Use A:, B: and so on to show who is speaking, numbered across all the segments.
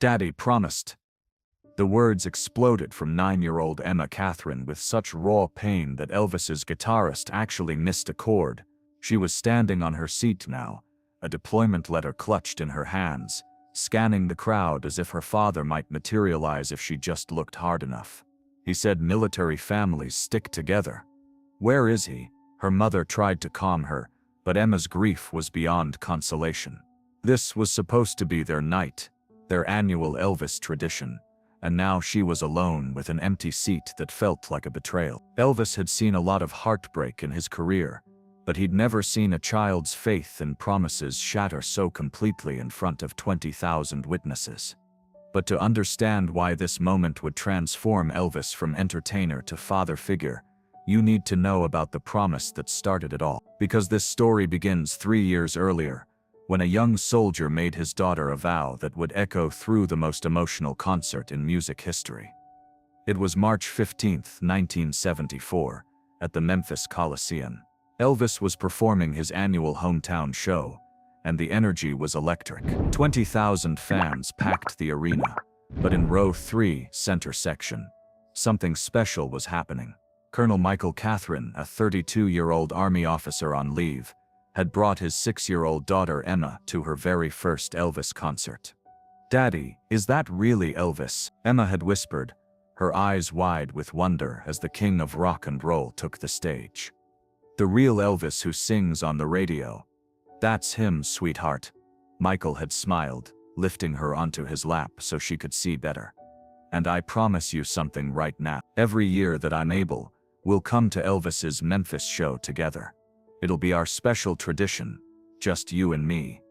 A: Daddy promised. The words exploded from 9-year-old Emma Katherine with such raw pain that Elvis's guitarist actually missed a chord. She was standing on her seat now, a deployment letter clutched in her hands, scanning the crowd as if her father might materialize if she just looked hard enough. He said military families stick together. Where is he? Her mother tried to calm her, but Emma's grief was beyond consolation. This was supposed to be their night, their annual Elvis tradition, and now she was alone with an empty seat that felt like a betrayal. Elvis had seen a lot of heartbreak in his career, but he'd never seen a child's faith and promises shatter so completely in front of 20,000 witnesses. But to understand why this moment would transform Elvis from entertainer to father figure, you need to know about the promise that started it all. Because this story begins 3 years earlier, when a young soldier made his daughter a vow that would echo through the most emotional concert in music history. It was March 15, 1974, at the Memphis Coliseum. Elvis was performing his annual hometown show, and the energy was electric. 20,000 fans packed the arena, but in row 3, center section, something special was happening. Colonel Michael Katherine, a 32-year-old Army officer on leave, had brought his 6-year-old daughter Emma to her very first Elvis concert. "Daddy, is that really Elvis?" Emma had whispered, her eyes wide with wonder as the king of rock and roll took the stage. "The real Elvis who sings on the radio. That's him, sweetheart." Michael had smiled, lifting her onto his lap so she could see better. "And I promise you something right now. Every year that I'm able, we'll come to Elvis's Memphis show together. It'll be our special tradition, just you and me."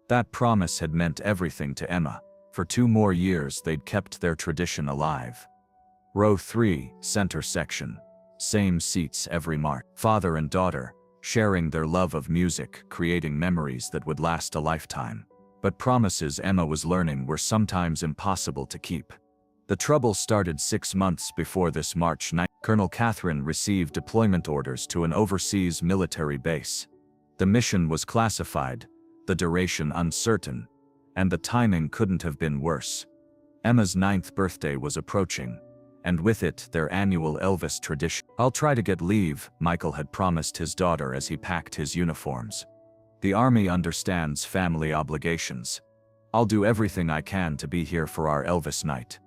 A: That promise had meant everything to Emma. For 2 more years they'd kept their tradition alive. Row 3, center section. Same seats every March. Father and daughter, sharing their love of music, creating memories that would last a lifetime. But promises Emma was learning were sometimes impossible to keep. The trouble started 6 months before this March 9. Colonel Katherine received deployment orders to an overseas military base. The mission was classified, the duration uncertain, and the timing couldn't have been worse. Emma's 9th birthday was approaching, and with it their annual Elvis tradition. "I'll try to get leave," Michael had promised his daughter as he packed his uniforms. "The Army understands family obligations. I'll do everything I can to be here for our Elvis night."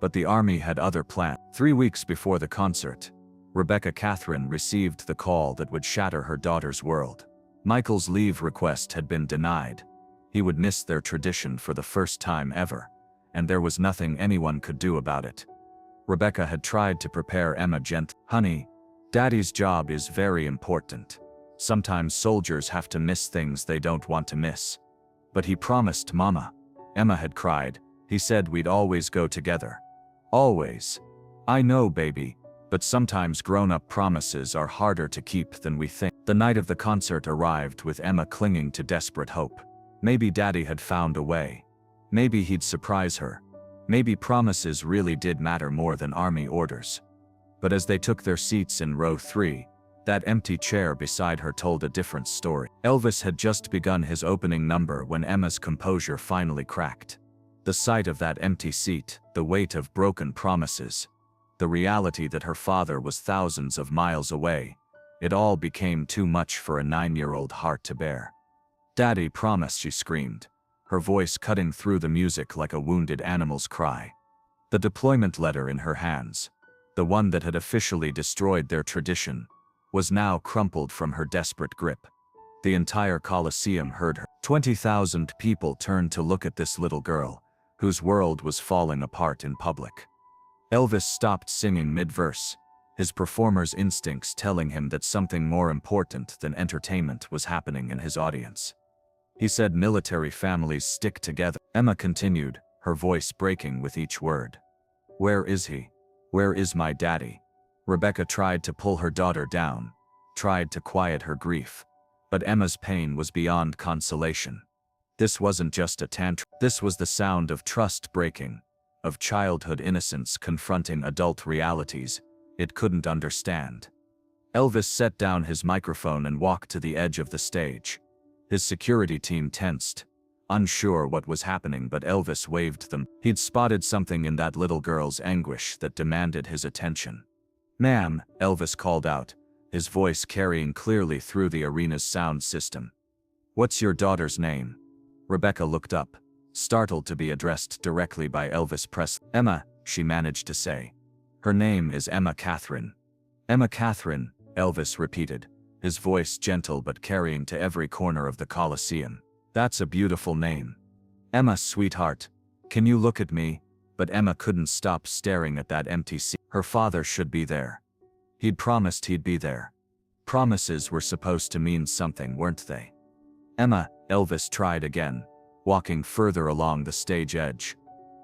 A: But the Army had other plans. 3 weeks before the concert, Rebecca Katherine received the call that would shatter her daughter's world. Michael's leave request had been denied. He would miss their tradition for the first time ever, and there was nothing anyone could do about it. Rebecca had tried to prepare Emma gently. "Honey, Daddy's job is very important. Sometimes soldiers have to miss things they don't want to miss." "But he promised, Mama," Emma had cried. "He said we'd always go together. Always." "I know, baby, but sometimes grown-up promises are harder to keep than we think." The night of the concert arrived with Emma clinging to desperate hope. Maybe Daddy had found a way. Maybe he'd surprise her. Maybe promises really did matter more than Army orders. But as they took their seats in row 3, that empty chair beside her told a different story. Elvis had just begun his opening number when Emma's composure finally cracked. The sight of that empty seat, the weight of broken promises, the reality that her father was thousands of miles away, it all became too much for a 9-year-old heart to bear. "Daddy promised," she screamed, her voice cutting through the music like a wounded animal's cry. The deployment letter in her hands, the one that had officially destroyed their tradition, was now crumpled from her desperate grip. The entire Coliseum heard her. 20,000 people turned to look at this little girl, whose world was falling apart in public. Elvis stopped singing mid-verse, his performer's instincts telling him that something more important than entertainment was happening in his audience. He said military families stick together. Emma continued, her voice breaking with each word. "Where is he? Where is my daddy?" Rebecca tried to pull her daughter down, tried to quiet her grief, but Emma's pain was beyond consolation. This wasn't just a tantrum. This was the sound of trust breaking, of childhood innocence confronting adult realities it couldn't understand. Elvis set down his microphone and walked to the edge of the stage. His security team tensed, unsure what was happening, but Elvis waved them. He'd spotted something in that little girl's anguish that demanded his attention. "Ma'am," Elvis called out, his voice carrying clearly through the arena's sound system. "What's your daughter's name?" Rebecca looked up, startled to be addressed directly by Elvis Presley. "Emma," she managed to say. "Her name is Emma Katherine." "Emma Katherine," Elvis repeated, his voice gentle but carrying to every corner of the Coliseum. "That's a beautiful name. Emma, sweetheart, can you look at me?" But Emma couldn't stop staring at that empty seat. Her father should be there. He'd promised he'd be there. Promises were supposed to mean something, weren't they? "Emma," Elvis tried again, walking further along the stage edge.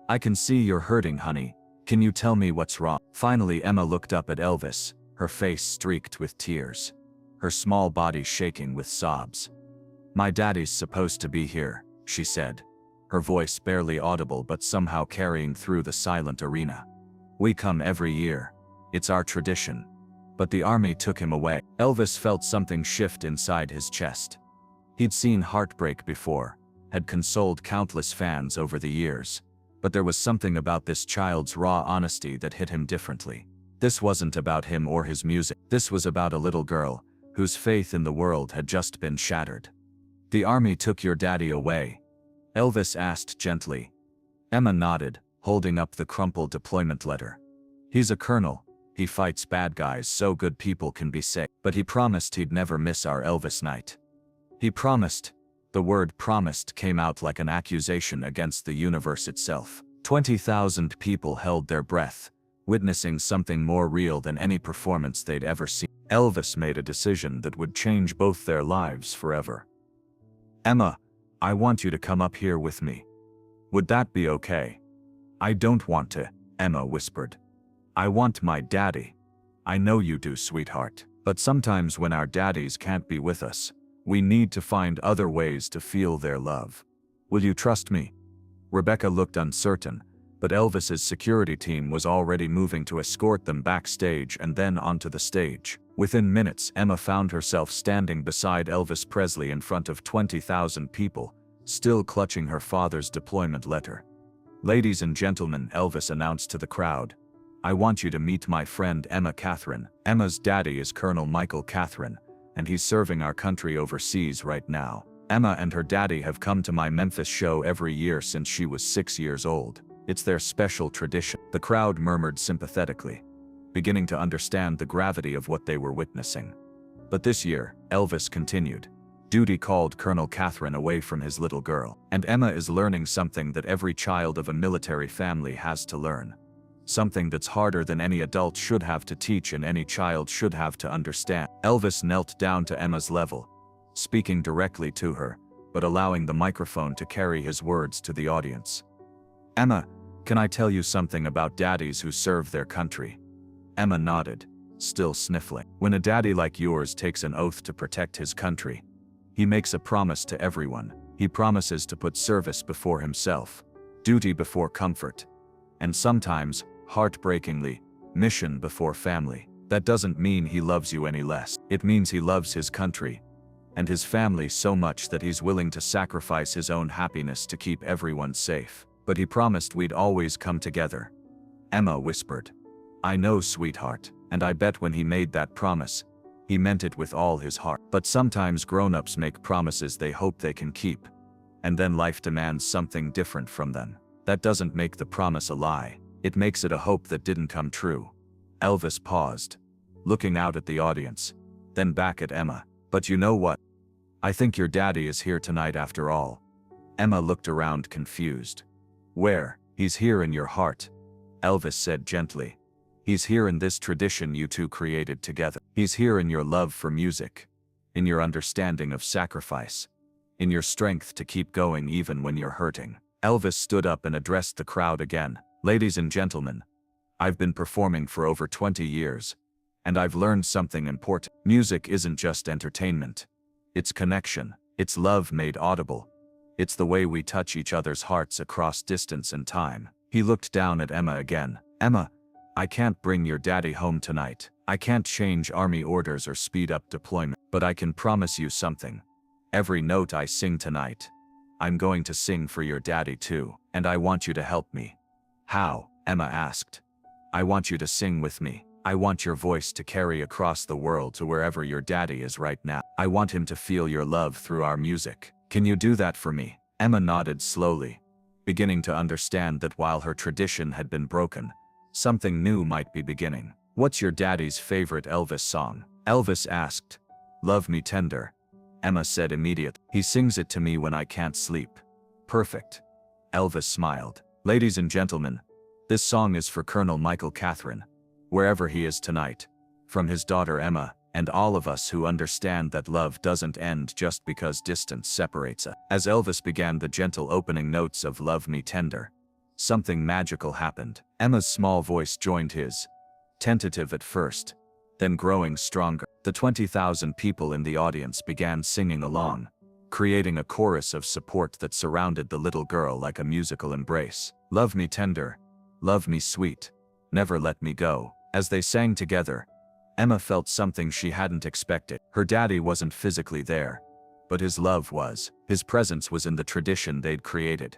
A: "I can see you're hurting, honey. Can you tell me what's wrong?" Finally, Emma looked up at Elvis, her face streaked with tears, her small body shaking with sobs. "My daddy's supposed to be here," she said, her voice barely audible but somehow carrying through the silent arena. "We come every year. It's our tradition. But the army took him away." Elvis felt something shift inside his chest. He'd seen heartbreak before, had consoled countless fans over the years, but there was something about this child's raw honesty that hit him differently. This wasn't about him or his music. This was about a little girl whose faith in the world had just been shattered. "The army took your daddy away?" Elvis asked gently. Emma nodded, holding up the crumpled deployment letter. "He's a colonel. He fights bad guys so good people can be safe. But he promised he'd never miss our Elvis night. He promised." The word "promised" came out like an accusation against the universe itself. 20,000 people held their breath, witnessing something more real than any performance they'd ever seen. Elvis made a decision that would change both their lives forever. "Emma, I want you to come up here with me. Would that be okay?" "I don't want to," Emma whispered. "I want my daddy." "I know you do, sweetheart. But sometimes when our daddies can't be with us, we need to find other ways to feel their love. Will you trust me?" Rebecca looked uncertain, but Elvis's security team was already moving to escort them backstage and then onto the stage. Within minutes, Emma found herself standing beside Elvis Presley in front of 20,000 people, still clutching her father's deployment letter. "Ladies and gentlemen," Elvis announced to the crowd, "I want you to meet my friend Emma Katherine. Emma's daddy is Colonel Michael Katherine, and he's serving our country overseas right now. Emma and her daddy have come to my Memphis show every year since she was 6 years old. It's their special tradition." The crowd murmured sympathetically, beginning to understand the gravity of what they were witnessing. "But this year," Elvis continued, "duty called Colonel Katherine away from his little girl. And Emma is learning something that every child of a military family has to learn. Something that's harder than any adult should have to teach and any child should have to understand." Elvis knelt down to Emma's level, speaking directly to her, but allowing the microphone to carry his words to the audience. "Emma, can I tell you something about daddies who serve their country?" Emma nodded, still sniffling. "When a daddy like yours takes an oath to protect his country, he makes a promise to everyone. He promises to put service before himself, duty before comfort, and sometimes, heartbreakingly, mission before family. That doesn't mean he loves you any less. It means he loves his country and his family so much that he's willing to sacrifice his own happiness to keep everyone safe. But he promised we'd always come together." Emma whispered. "I know, sweetheart, and I bet when he made that promise, he meant it with all his heart. But sometimes grown-ups make promises they hope they can keep, and then life demands something different from them. That doesn't make the promise a lie. It makes it a hope that didn't come true." Elvis paused, looking out at the audience, then back at Emma. "But you know what? I think your daddy is here tonight after all." Emma looked around confused. "Where?" "He's here in your heart," Elvis said gently. "He's here in this tradition you two created together. He's here in your love for music, in your understanding of sacrifice, in your strength to keep going even when you're hurting." Elvis stood up and addressed the crowd again. "Ladies and gentlemen, I've been performing for over 20 years, and I've learned something important. Music isn't just entertainment. It's connection. It's love made audible. It's the way we touch each other's hearts across distance and time." He looked down at Emma again. "Emma, I can't bring your daddy home tonight. I can't change army orders or speed up deployment. But I can promise you something. Every note I sing tonight, I'm going to sing for your daddy too, and I want you to help me." "How?" Emma asked. "I want you to sing with me. I want your voice to carry across the world to wherever your daddy is right now. I want him to feel your love through our music. Can you do that for me?" Emma nodded slowly, beginning to understand that while her tradition had been broken, something new might be beginning. "What's your daddy's favorite Elvis song?" Elvis asked. "Love Me Tender," Emma said immediately. "He sings it to me when I can't sleep." "Perfect." Elvis smiled. "Ladies and gentlemen, this song is for Colonel Michael Katherine, wherever he is tonight, from his daughter Emma, and all of us who understand that love doesn't end just because distance separates us." As Elvis began the gentle opening notes of Love Me Tender, something magical happened. Emma's small voice joined his, tentative at first, then growing stronger. The 20,000 people in the audience began singing along, creating a chorus of support that surrounded the little girl like a musical embrace. "Love me tender, love me sweet, never let me go." As they sang together, Emma felt something she hadn't expected. Her daddy wasn't physically there, but his love was. His presence was in the tradition they'd created,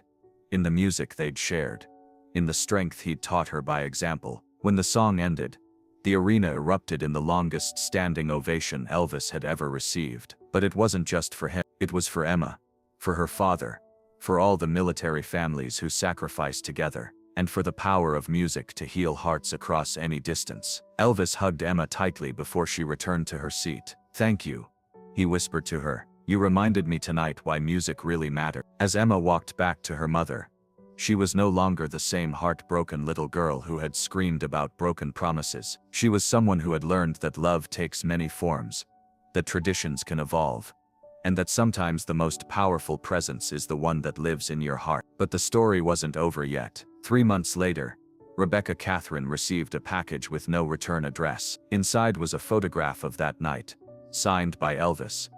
A: in the music they'd shared, in the strength he'd taught her by example. When the song ended, the arena erupted in the longest standing ovation Elvis had ever received. But it wasn't just for him. It was for Emma, for her father, for all the military families who sacrificed together, and for the power of music to heal hearts across any distance. Elvis hugged Emma tightly before she returned to her seat. "Thank you," he whispered to her. "You reminded me tonight why music really mattered." As Emma walked back to her mother, she was no longer the same heartbroken little girl who had screamed about broken promises. She was someone who had learned that love takes many forms, that traditions can evolve, and that sometimes the most powerful presence is the one that lives in your heart. But the story wasn't over yet. 3 months later, Rebecca Katherine received a package with no return address. Inside was a photograph of that night, signed by Elvis,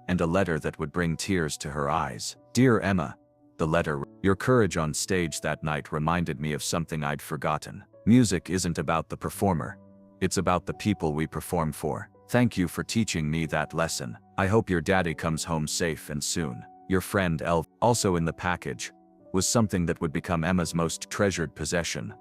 A: and a letter that would bring tears to her eyes. "Dear Emma," the letter read, "your courage on stage that night reminded me of something I'd forgotten. Music isn't about the performer. It's about the people we perform for. Thank you for teaching me that lesson. I hope your daddy comes home safe and soon. Your friend Elvis." Also in the package was something that would become Emma's most treasured possession,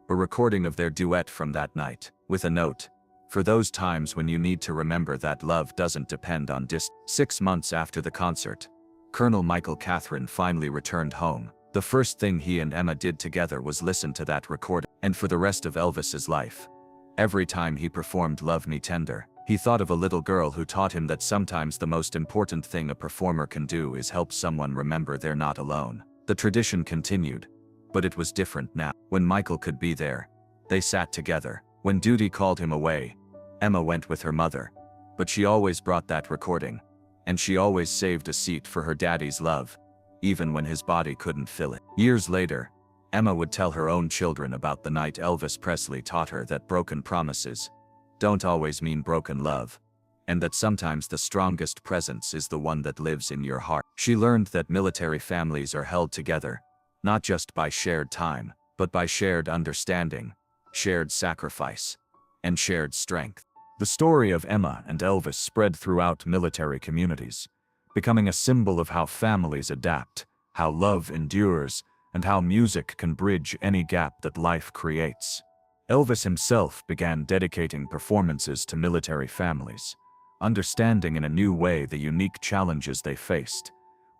A: a recording of their duet from that night, with a note, "For those times when you need to remember that love doesn't depend on distance." 6 months after the concert, Colonel Michael Katherine finally returned home. The first thing he and Emma did together was listen to that recording. And for the rest of Elvis's life, every time he performed Love Me Tender, he thought of a little girl who taught him that sometimes the most important thing a performer can do is help someone remember they're not alone. The tradition continued, but it was different now. When Michael could be there, they sat together. When duty called him away, Emma went with her mother, but she always brought that recording, and she always saved a seat for her daddy's love, even when his body couldn't fill it. Years later, Emma would tell her own children about the night Elvis Presley taught her that broken promises don't always mean broken love, and that sometimes the strongest presence is the one that lives in your heart. She learned that military families are held together, not just by shared time, but by shared understanding, shared sacrifice, and shared strength. The story of Emma and Elvis spread throughout military communities, becoming a symbol of how families adapt, how love endures, and how music can bridge any gap that life creates. Elvis himself began dedicating performances to military families, understanding in a new way the unique challenges they faced.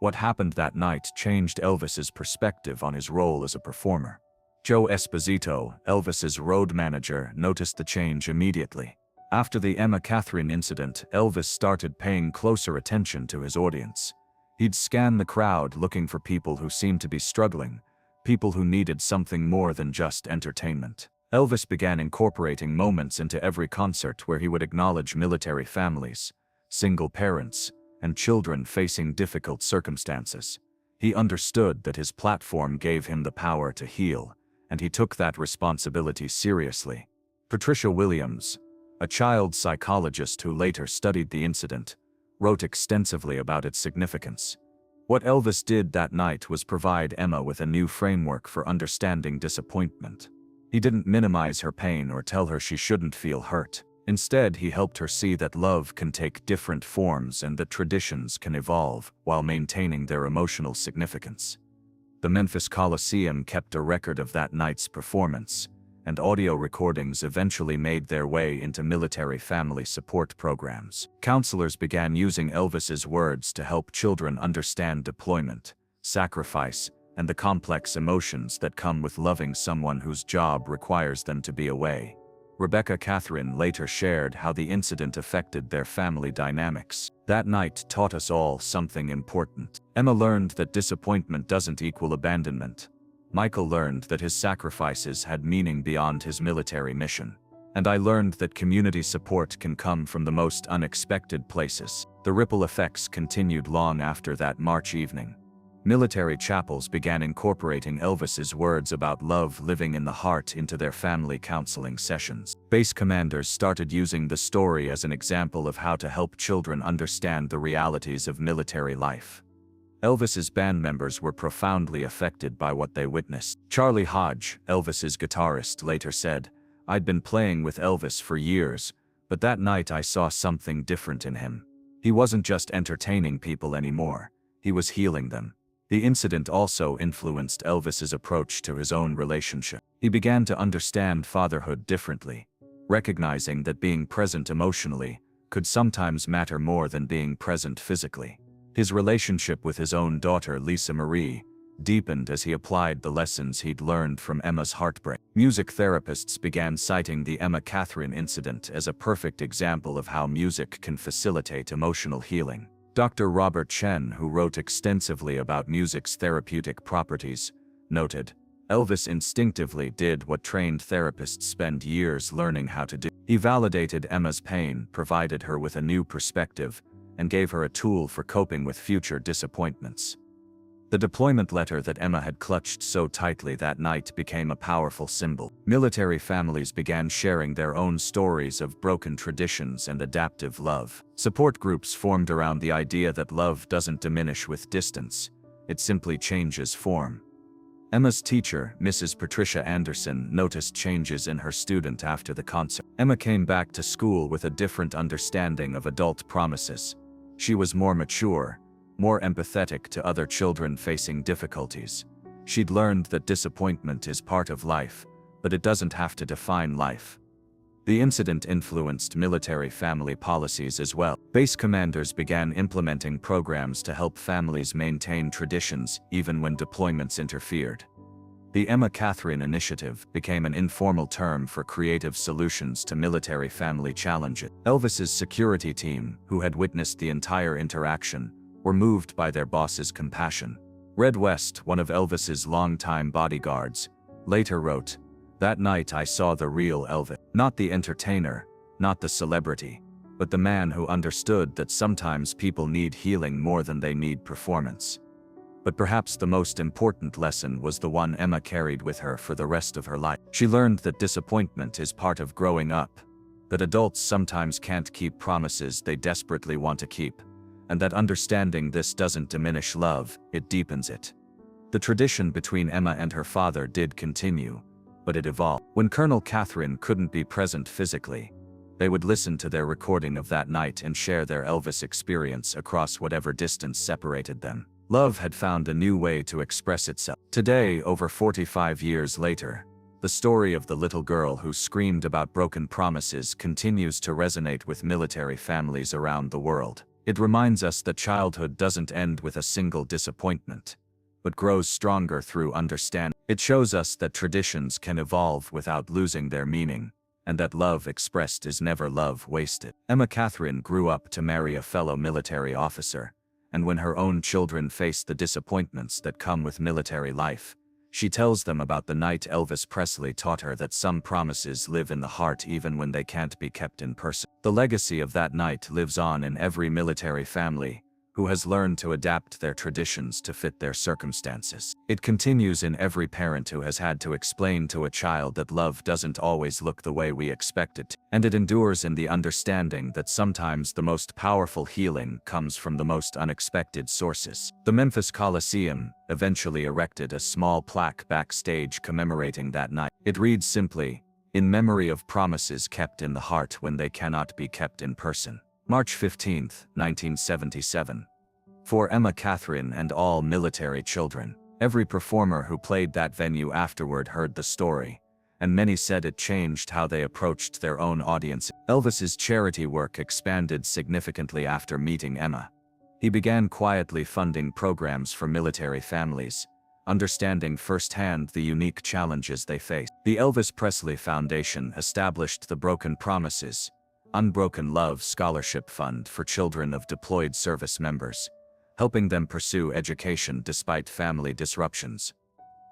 A: What happened that night changed Elvis's perspective on his role as a performer. Joe Esposito, Elvis's road manager, noticed the change immediately. After the Emma Katherine incident, Elvis started paying closer attention to his audience. He'd scan the crowd looking for people who seemed to be struggling, people who needed something more than just entertainment. Elvis began incorporating moments into every concert where he would acknowledge military families, single parents, and children facing difficult circumstances. He understood that his platform gave him the power to heal, and he took that responsibility seriously. Patricia Williams, a child psychologist who later studied the incident, wrote extensively about its significance. What Elvis did that night was provide Emma with a new framework for understanding disappointment. He didn't minimize her pain or tell her she shouldn't feel hurt. Instead, he helped her see that love can take different forms and that traditions can evolve while maintaining their emotional significance. The Memphis Coliseum kept a record of that night's performance, and audio recordings eventually made their way into military family support programs. Counselors began using Elvis's words to help children understand deployment, sacrifice, and the complex emotions that come with loving someone whose job requires them to be away. Michael Katherine later shared how the incident affected their family dynamics. That night taught us all something important. Emma learned that disappointment doesn't equal abandonment. Michael learned that his sacrifices had meaning beyond his military mission. And I learned that community support can come from the most unexpected places. The ripple effects continued long after that March evening. Military chapels began incorporating Elvis's words about love living in the heart into their family counseling sessions. Base commanders started using the story as an example of how to help children understand the realities of military life. Elvis's band members were profoundly affected by what they witnessed. Charlie Hodge, Elvis's guitarist, later said, "I'd been playing with Elvis for years, but that night I saw something different in him. He wasn't just entertaining people anymore, he was healing them." The incident also influenced Elvis's approach to his own relationship. He began to understand fatherhood differently, recognizing that being present emotionally could sometimes matter more than being present physically. His relationship with his own daughter, Lisa Marie, deepened as he applied the lessons he'd learned from Emma's heartbreak. Music therapists began citing the Michael Katherine incident as a perfect example of how music can facilitate emotional healing. Dr. Robert Chen, who wrote extensively about music's therapeutic properties, noted, "Elvis instinctively did what trained therapists spend years learning how to do." He validated Emma's pain, provided her with a new perspective, and gave her a tool for coping with future disappointments. The deployment letter that Emma had clutched so tightly that night became a powerful symbol. Military families began sharing their own stories of broken traditions and adaptive love. Support groups formed around the idea that love doesn't diminish with distance, it simply changes form. Emma's teacher, Mrs. Patricia Anderson, noticed changes in her student after the concert. Emma came back to school with a different understanding of adult promises. She was more mature, more empathetic to other children facing difficulties. She'd learned that disappointment is part of life, but it doesn't have to define life. The incident influenced military family policies as well. Base commanders began implementing programs to help families maintain traditions even when deployments interfered. The Michael Katherine Initiative became an informal term for creative solutions to military family challenges. Elvis's security team, who had witnessed the entire interaction, were moved by their boss's compassion. Red West, one of Elvis's longtime bodyguards, later wrote, "That night I saw the real Elvis. Not the entertainer, not the celebrity, but the man who understood that sometimes people need healing more than they need performance." But perhaps the most important lesson was the one Emma carried with her for the rest of her life. She learned that disappointment is part of growing up, that adults sometimes can't keep promises they desperately want to keep, and that understanding this doesn't diminish love, it deepens it. The tradition between Emma and her father did continue, but it evolved. When Colonel Katherine couldn't be present physically, they would listen to their recording of that night and share their Elvis experience across whatever distance separated them. Love had found a new way to express itself. Today, over 45 years later, the story of the little girl who screamed about broken promises continues to resonate with military families around the world. It reminds us that childhood doesn't end with a single disappointment, but grows stronger through understanding. It shows us that traditions can evolve without losing their meaning, and that love expressed is never love wasted. Michael Katherine grew up to marry a fellow military officer, and when her own children faced the disappointments that come with military life, she tells them about the night Elvis Presley taught her that some promises live in the heart even when they can't be kept in person. The legacy of that night lives on in every military family who has learned to adapt their traditions to fit their circumstances. It continues in every parent who has had to explain to a child that love doesn't always look the way we expect it, and it endures in the understanding that sometimes the most powerful healing comes from the most unexpected sources. The Memphis Coliseum eventually erected a small plaque backstage commemorating that night. It reads simply, In memory of promises kept in the heart when they cannot be kept in person. March 15, 1977. For Emma Katherine and all military children. Every performer who played that venue afterward heard the story, and many said it changed how they approached their own audience. Elvis's charity work expanded significantly after meeting Emma. He began quietly funding programs for military families, understanding firsthand the unique challenges they face. The Elvis Presley Foundation established the Broken Promises, Unbroken Love Scholarship Fund for children of deployed service members, helping them pursue education despite family disruptions.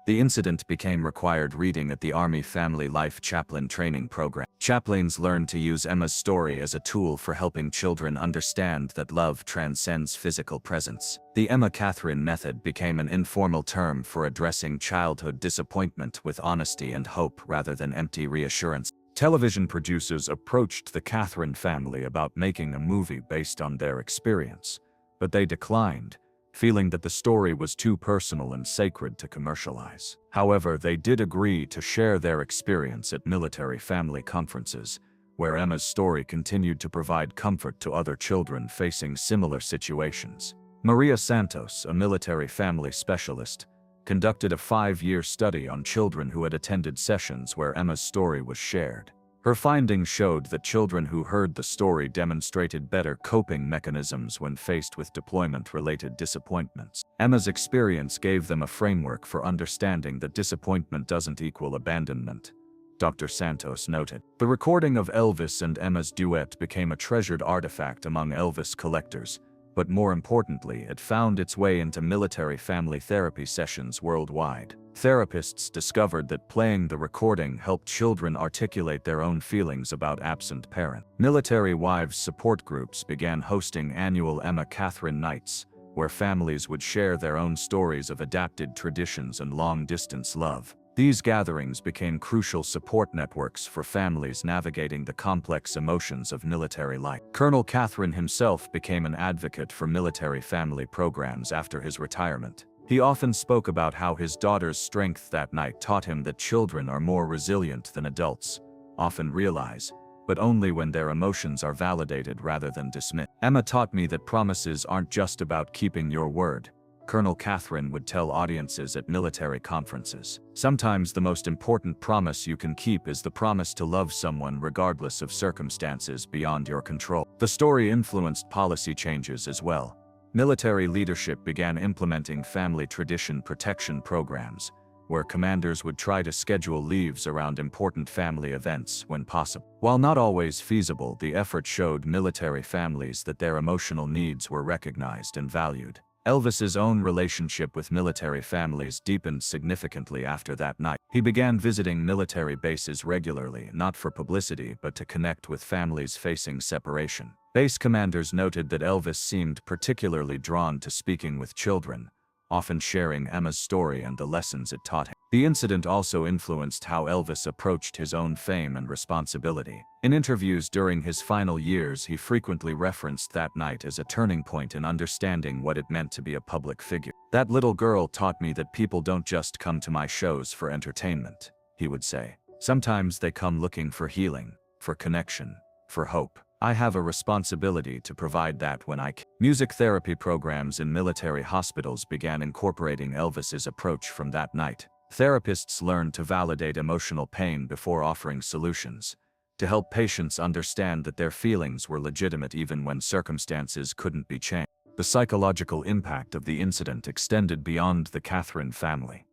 A: The incident became required reading at the Army Family Life Chaplain Training Program. Chaplains learned to use Emma's story as a tool for helping children understand that love transcends physical presence. The Emma Katherine method became an informal term for addressing childhood disappointment with honesty and hope rather than empty reassurance. Television producers approached the Katherine family about making a movie based on their experience, but they declined, feeling that the story was too personal and sacred to commercialize. However, they did agree to share their experience at military family conferences, where Emma's story continued to provide comfort to other children facing similar situations. Maria Santos, a military family specialist, conducted a 5-year study on children who had attended sessions where Emma's story was shared. Her findings showed that children who heard the story demonstrated better coping mechanisms when faced with deployment-related disappointments. Emma's experience gave them a framework for understanding that disappointment doesn't equal abandonment, Dr. Santos noted. The recording of Elvis and Emma's duet became a treasured artifact among Elvis collectors, but more importantly, it found its way into military family therapy sessions worldwide. Therapists discovered that playing the recording helped children articulate their own feelings about absent parents. Military wives support groups began hosting annual Emma Katherine Nights, where families would share their own stories of adapted traditions and long-distance love. These gatherings became crucial support networks for families navigating the complex emotions of military life. Colonel Katherine himself became an advocate for military family programs after his retirement. He often spoke about how his daughter's strength that night taught him that children are more resilient than adults often realize, but only when their emotions are validated rather than dismissed. Emma taught me that promises aren't just about keeping your word, Colonel Katherine would tell audiences at military conferences. Sometimes the most important promise you can keep is the promise to love someone regardless of circumstances beyond your control. The story influenced policy changes as well. Military leadership began implementing family tradition protection programs, where commanders would try to schedule leaves around important family events when possible. While not always feasible, the effort showed military families that their emotional needs were recognized and valued. Elvis's own relationship with military families deepened significantly after that night. He began visiting military bases regularly, not for publicity but to connect with families facing separation. Base commanders noted that Elvis seemed particularly drawn to speaking with children, often sharing Emma's story and the lessons it taught him. The incident also influenced how Elvis approached his own fame and responsibility. In interviews during his final years, he frequently referenced that night as a turning point in understanding what it meant to be a public figure. "That little girl taught me that people don't just come to my shows for entertainment," he would say. "Sometimes they come looking for healing, for connection, for hope. I have a responsibility to provide that when I can." Music therapy programs in military hospitals began incorporating Elvis's approach from that night. Therapists learned to validate emotional pain before offering solutions, to help patients understand that their feelings were legitimate even when circumstances couldn't be changed. The psychological impact of the incident extended beyond the Katherine family.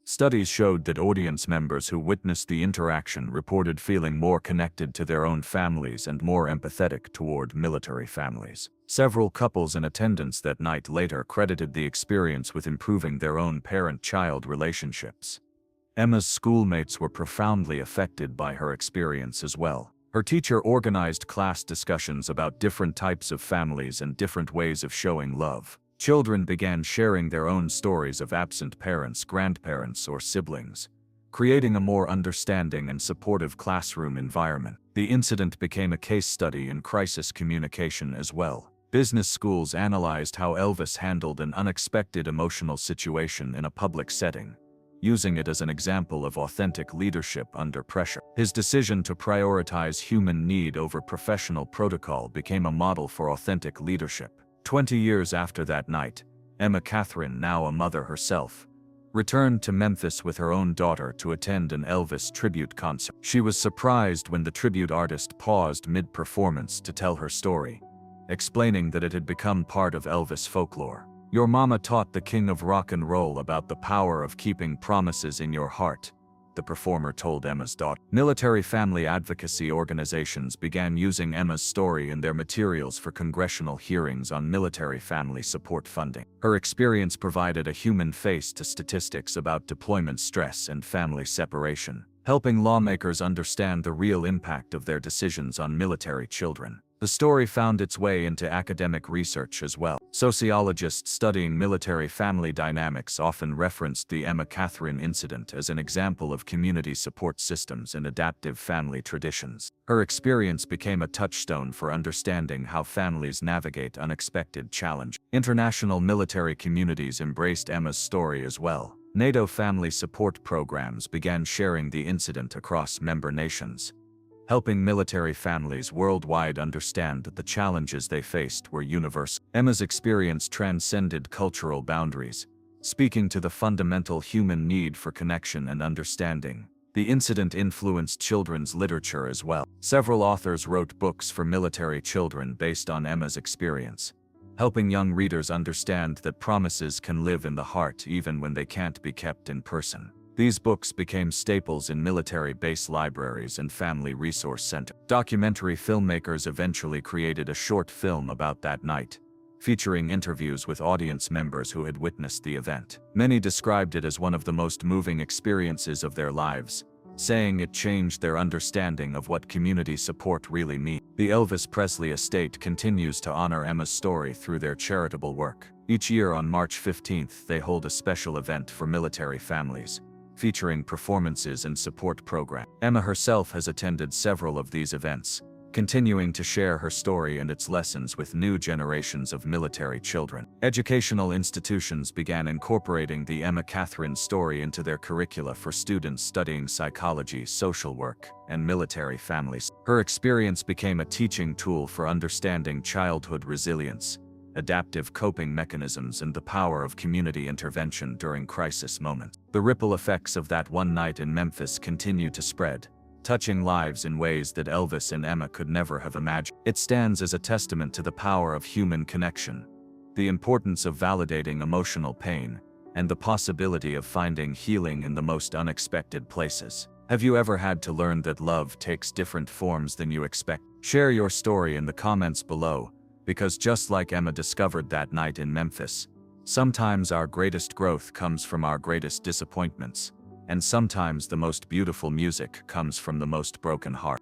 A: Studies showed that audience members who witnessed the interaction reported feeling more connected to their own families and more empathetic toward military families. Several couples in attendance that night later credited the experience with improving their own parent-child relationships. Emma's schoolmates were profoundly affected by her experience as well. Her teacher organized class discussions about different types of families and different ways of showing love. Children began sharing their own stories of absent parents, grandparents, or siblings, creating a more understanding and supportive classroom environment. The incident became a case study in crisis communication as well. Business schools analyzed how Elvis handled an unexpected emotional situation in a public setting, using it as an example of authentic leadership under pressure. His decision to prioritize human need over professional protocol became a model for authentic leadership. 20 years after that night, Emma Katherine, now a mother herself, returned to Memphis with her own daughter to attend an Elvis tribute concert. She was surprised when the tribute artist paused mid-performance to tell her story, explaining that it had become part of Elvis folklore. "Your mama taught the king of rock and roll about the power of keeping promises in your heart," the performer told Emma's daughter. Military family advocacy organizations began using Emma's story in their materials for congressional hearings on military family support funding. Her experience provided a human face to statistics about deployment stress and family separation, helping lawmakers understand the real impact of their decisions on military children. The story found its way into academic research as well. Sociologists studying military family dynamics often referenced the Emma Katherine incident as an example of community support systems and adaptive family traditions. Her experience became a touchstone for understanding how families navigate unexpected challenges. International military communities embraced Emma's story as well. NATO family support programs began sharing the incident across member nations, helping military families worldwide understand that the challenges they faced were universal. Emma's experience transcended cultural boundaries, speaking to the fundamental human need for connection and understanding. The incident influenced children's literature as well. Several authors wrote books for military children based on Emma's experience, helping young readers understand that promises can live in the heart even when they can't be kept in person. These books became staples in military base libraries and family resource centers. Documentary filmmakers eventually created a short film about that night, featuring interviews with audience members who had witnessed the event. Many described it as one of the most moving experiences of their lives, saying it changed their understanding of what community support really means. The Elvis Presley estate continues to honor Emma's story through their charitable work. Each year on March 15th, they hold a special event for military families, featuring performances and support programs. Emma herself has attended several of these events, continuing to share her story and its lessons with new generations of military children. Educational institutions began incorporating the Emma Katherine story into their curricula for students studying psychology, social work, and military families. Her experience became a teaching tool for understanding childhood resilience, adaptive coping mechanisms, and the power of community intervention during crisis moments. The ripple effects of that one night in Memphis continue to spread, touching lives in ways that Elvis and Emma could never have imagined. It stands as a testament to the power of human connection, the importance of validating emotional pain, and the possibility of finding healing in the most unexpected places. Have you ever had to learn that love takes different forms than you expect? Share your story in the comments below, because just like Emma discovered that night in Memphis, sometimes our greatest growth comes from our greatest disappointments, and sometimes the most beautiful music comes from the most broken heart.